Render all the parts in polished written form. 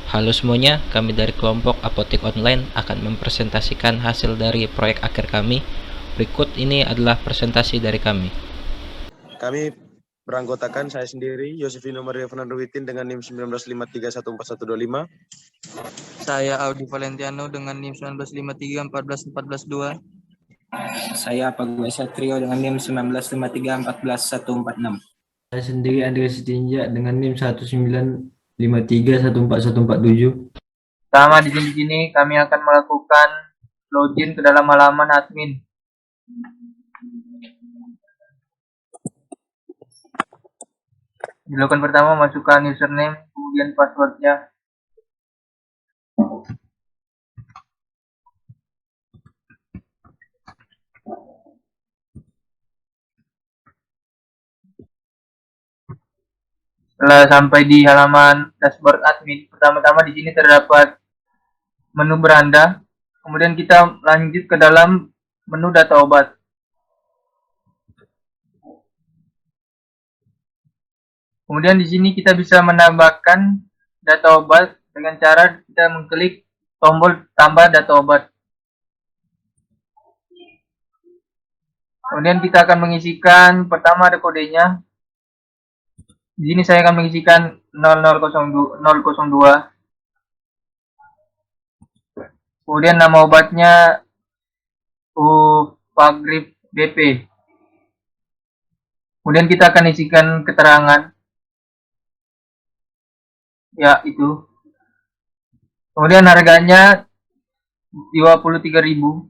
Halo semuanya, kami dari kelompok Apotek Online akan mempresentasikan hasil dari proyek akhir kami. Berikut ini adalah presentasi dari kami. Kami beranggotakan saya sendiri, Yosefino Maria Fernando Witin dengan NIM 1953144125. Saya Audi Valentiano dengan NIM 1953141442. Saya Pagwai Satrio dengan NIM 1953144146. Saya sendiri Andreas Sitinja dengan NIM 1953144147. Pertama di sini kami akan melakukan login ke dalam halaman admin. Dilakukan pertama masukkan username, kemudian passwordnya. Setelah sampai di halaman dashboard admin, pertama-tama di sini terdapat menu beranda. Kemudian kita lanjut ke dalam menu data obat. Kemudian di sini kita bisa menambahkan data obat dengan cara kita mengklik tombol tambah data obat. Kemudian kita akan mengisikan, pertama ada kodenya. Di sini saya akan mengisikan 002. Kemudian nama obatnya Uvagrip BP. Kemudian kita akan isikan keterangan. Ya, itu. Kemudian harganya 23.000.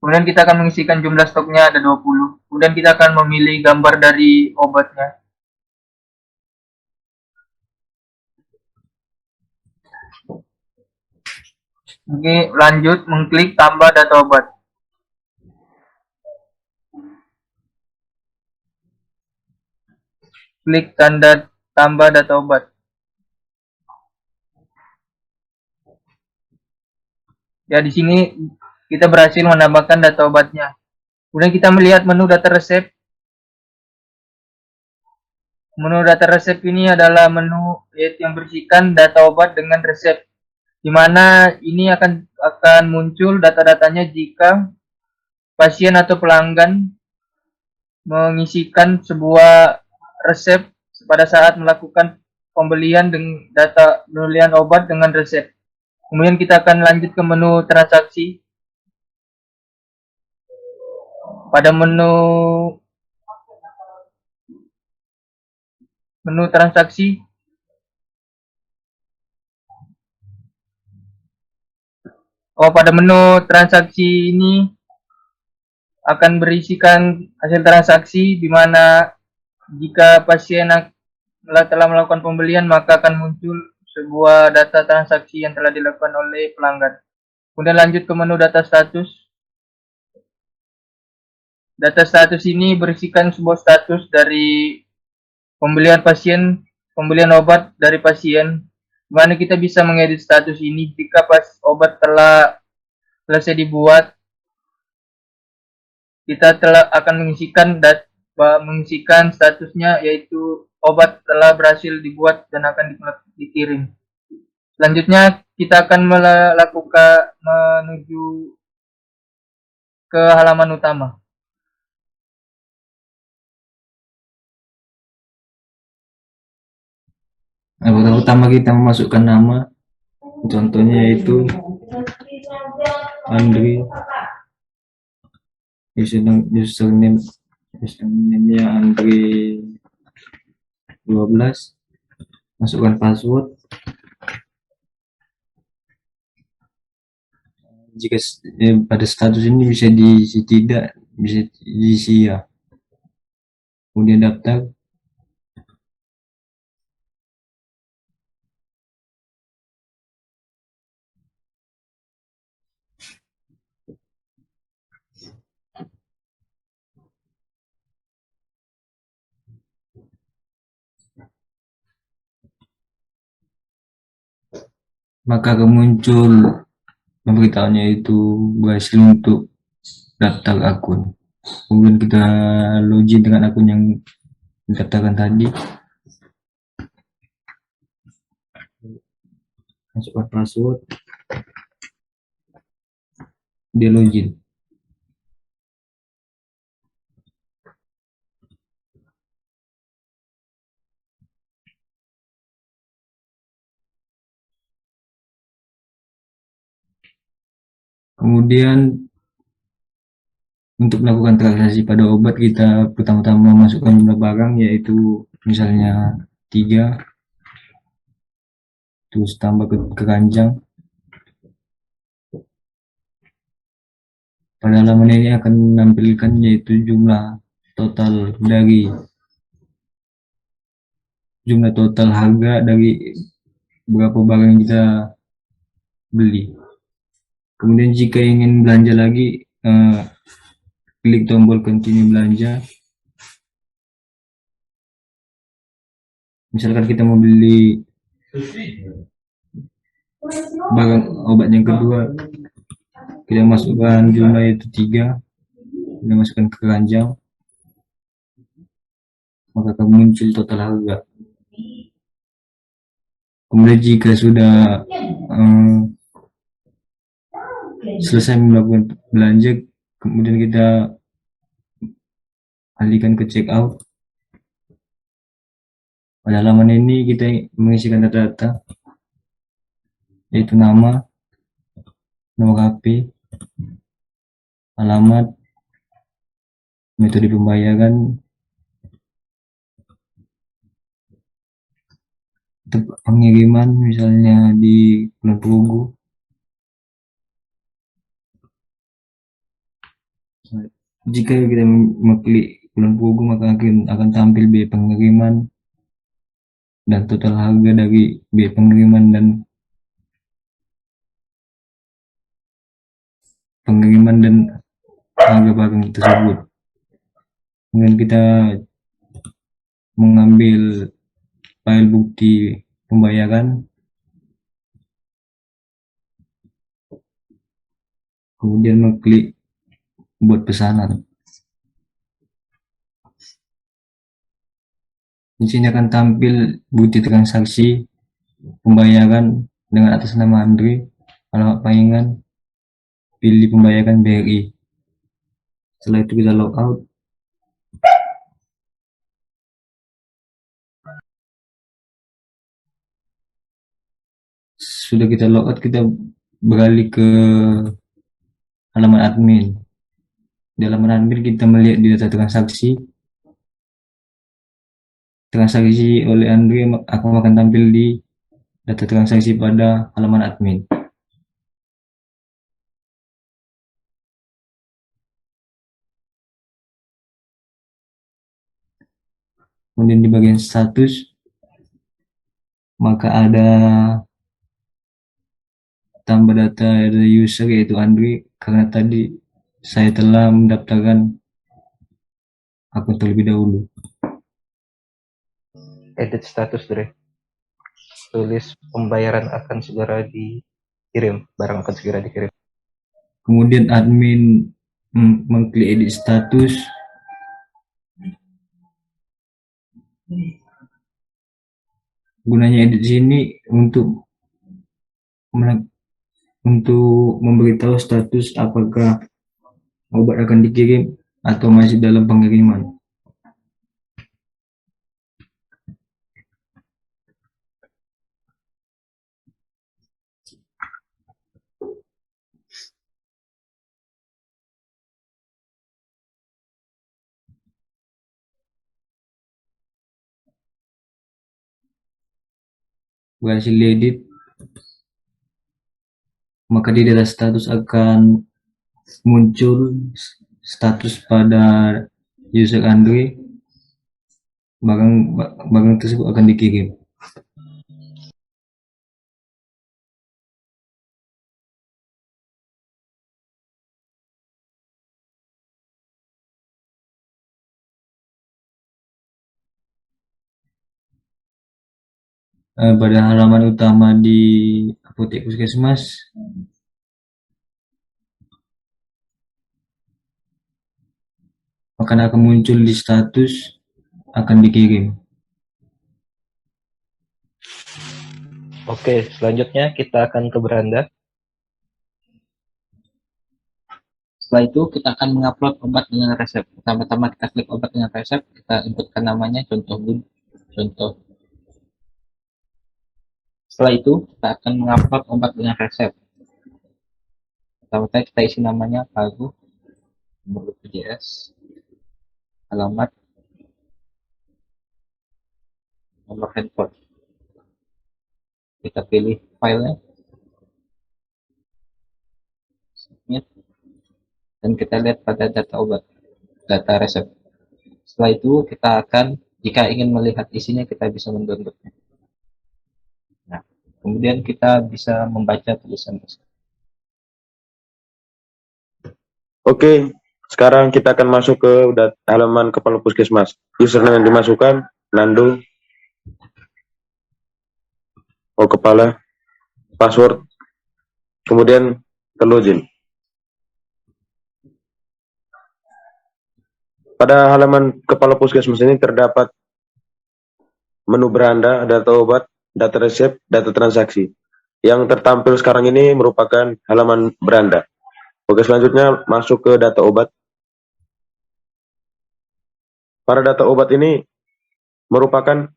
Kemudian kita akan mengisikan jumlah stoknya ada 20. Kemudian kita akan memilih gambar dari obatnya. Oke, lanjut mengklik tambah data obat. Klik tanda tambah data obat. Ya, di sini kita berhasil menambahkan data obatnya. Kemudian kita melihat menu data resep. Menu data resep ini adalah menu yang berisikan data obat dengan resep, di mana ini akan muncul data-datanya jika pasien atau pelanggan mengisikan sebuah resep pada saat melakukan pembelian dengan data pembelian obat dengan resep. Kemudian kita akan lanjut ke menu transaksi. Pada menu transaksi, pada menu transaksi ini akan berisikan hasil transaksi, di mana jika pasien telah melakukan pembelian maka akan muncul sebuah data transaksi yang telah dilakukan oleh pelanggan. Kemudian lanjut ke menu data status. Data status ini berisikan sebuah status dari pembelian obat dari pasien, di mana kita bisa mengedit status ini jika obat telah selesai dibuat. Kita akan mengisikan statusnya, yaitu obat telah berhasil dibuat dan akan dikirim. Selanjutnya kita akan menuju ke halaman utama. Pertama kita memasukkan nama, contohnya yaitu Andri, username-nya Andri 12, masukkan password. Jika pada status ini bisa diisi tidak, bisa diisi ya. Kemudian daftar. Maka akan muncul pemberitahuannya itu berhasil untuk daftar akun. Kemudian kita login dengan akun yang didaftarkan tadi. masukkan password, dia login. Kemudian untuk melakukan transaksi pada obat, kita pertama-tama masukkan jumlah barang, yaitu misalnya 3, terus tambah ke keranjang. Pada halaman ini akan menampilkan yaitu jumlah total harga dari berapa barang yang kita beli. Kemudian jika ingin belanja lagi, klik tombol continue belanja. Misalkan kita mau beli barang obat yang kedua, kita masukkan jumlah itu 3, kita masukkan ke keranjang, maka akan muncul total harga. Kemudian jika sudah selesai melakukan belanja, kemudian kita alihkan ke check out. Pada halaman ini kita mengisikan data-data, yaitu nama, nomor HP, alamat, metode pembayaran, tempat pengiriman misalnya di Kulon Progo. Jika kita mengklik Kulon Progo, maka akan tampil biaya pengiriman dan total harga dari biaya pengiriman dan harga barang tersebut. Kemudian kita mengambil file bukti pembayaran, kemudian mengklik buat pesanan. Di sini akan tampil bukti transaksi pembayaran dengan atas nama Andre, alamat palingan, pilih pembayaran BRI. Setelah itu kita log out. Sudah kita log out, kita beralih ke halaman admin. Di halaman admin kita melihat di data transaksi oleh Andre akan tampil di data transaksi pada halaman admin. Kemudian di bagian status, maka ada tambah data dari user, yaitu Andre, karena tadi saya telah mendaftarkan akun terlebih dahulu. Edit status, Dre. Tulis pembayaran akan segera dikirim, barang akan segera dikirim. Kemudian admin mengklik edit status. Gunanya edit sini untuk memberitahu status apakah obat akan dikirim atau masih dalam pengiriman. Berhasil diedit, maka di data status akan muncul status pada user Andre, barang tersebut akan dikirim. Pada halaman utama di apotek puskesmas, akan muncul di status akan dikirim. Oke, selanjutnya kita akan ke beranda. Setelah itu kita akan mengupload obat dengan resep. Pertama-tama kita klik obat dengan resep, kita inputkan namanya, contoh. Setelah itu kita akan mengupload obat dengan resep. Pertama-tama kita isi namanya Pagu, nomor BPJS, alamat, nomor handphone. Kita pilih filenya, submit, dan kita lihat pada data obat, data resep. Setelah itu kita akan, jika ingin melihat isinya, kita bisa mendownloadnya. Nah, kemudian kita bisa membaca tulisan resep. Oke, sekarang kita akan masuk ke halaman kepala puskesmas. Username yang dimasukkan, Nando, kepala, password, kemudian ke login. Pada halaman kepala puskesmas ini terdapat menu beranda, data obat, data resep, data transaksi. Yang tertampil sekarang ini merupakan halaman beranda. Oke, selanjutnya masuk ke data obat. Para data obat ini merupakan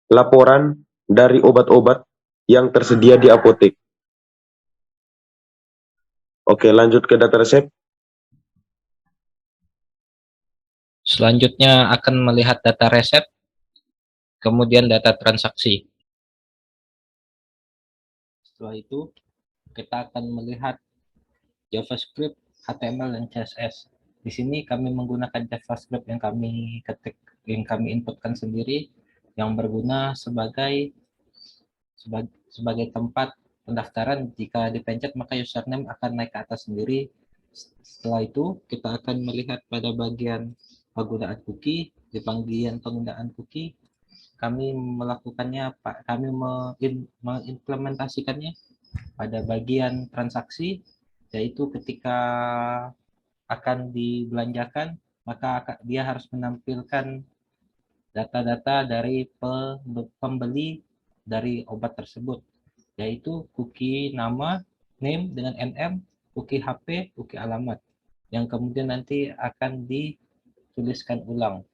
laporan dari obat-obat yang tersedia di apotek. Oke, lanjut ke data resep. Selanjutnya akan melihat data resep, kemudian data transaksi. Setelah itu kita akan melihat JavaScript, HTML, dan CSS. Di sini kami menggunakan JavaScript yang kami ketik, yang kami inputkan sendiri, yang berguna sebagai tempat pendaftaran. Jika dipencet maka username akan naik ke atas sendiri. Setelah itu kita akan melihat pada bagian penggunaan cookie. Di bagian penggunaan cookie kami melakukannya, kami mengimplementasikannya pada bagian transaksi, yaitu ketika akan dibelanjakan maka dia harus menampilkan data-data dari pembeli dari obat tersebut, yaitu cookie nama, name dengan NM, cookie HP, cookie alamat, yang kemudian nanti akan dituliskan ulang,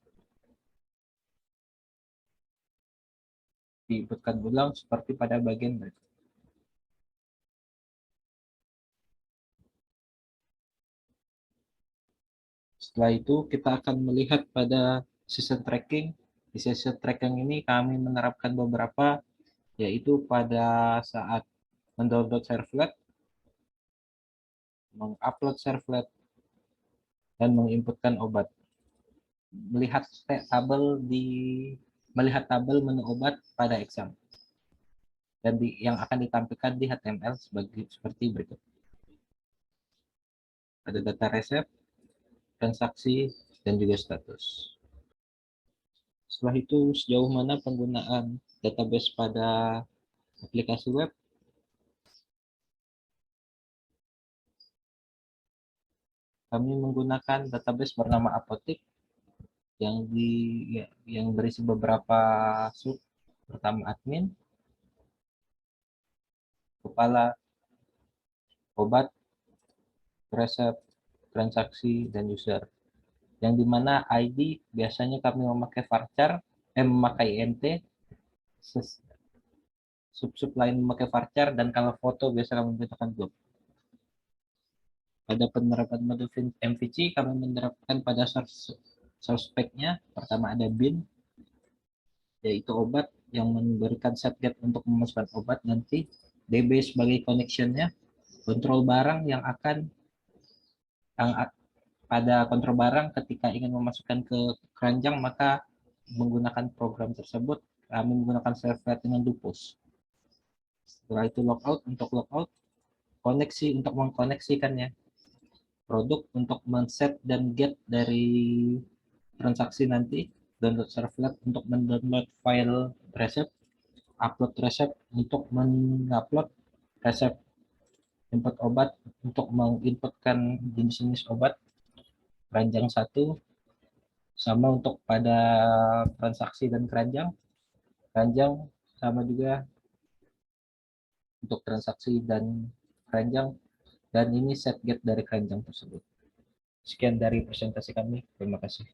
diinputkan ulang seperti pada bagian berikut. Setelah itu kita akan melihat pada session tracking. Di session tracking ini kami menerapkan beberapa, yaitu pada saat mendownload servlet, mengupload servlet, dan menginputkan obat. Melihat tabel menu obat pada exam, dan yang akan ditampilkan di HTML seperti berikut. Ada data resep, transaksi, dan juga status. Setelah itu, sejauh mana penggunaan database pada aplikasi web? Kami menggunakan database bernama Apotek yang berisi beberapa sub. Pertama admin, kepala, obat, resep, transaksi, dan user. Yang dimana ID biasanya kami memakai varchar, memakai int, sub lain memakai varchar, dan kalau foto biasa kami menggunakan glob. Pada penerapan mode MVC kami menerapkan pada source spec-nya. Pertama ada bin, yaitu obat yang memberikan setget untuk memasukkan obat, nanti DB sebagai connection-nya, kontrol barang yang pada kontrol barang ketika ingin memasukkan ke keranjang maka menggunakan program tersebut kami menggunakan servlet dengan Dupus. Setelah itu logout, untuk logout, koneksi untuk mengkoneksikannya, produk untuk men-set dan get dari transaksi nanti, download servlet untuk mendownload file resep, upload resep untuk mengupload resep, input obat untuk menginputkan jenis-jenis obat, keranjang 1, sama untuk pada transaksi dan keranjang sama juga untuk transaksi dan keranjang, dan ini set get dari keranjang tersebut. Sekian dari presentasi kami. Terima kasih.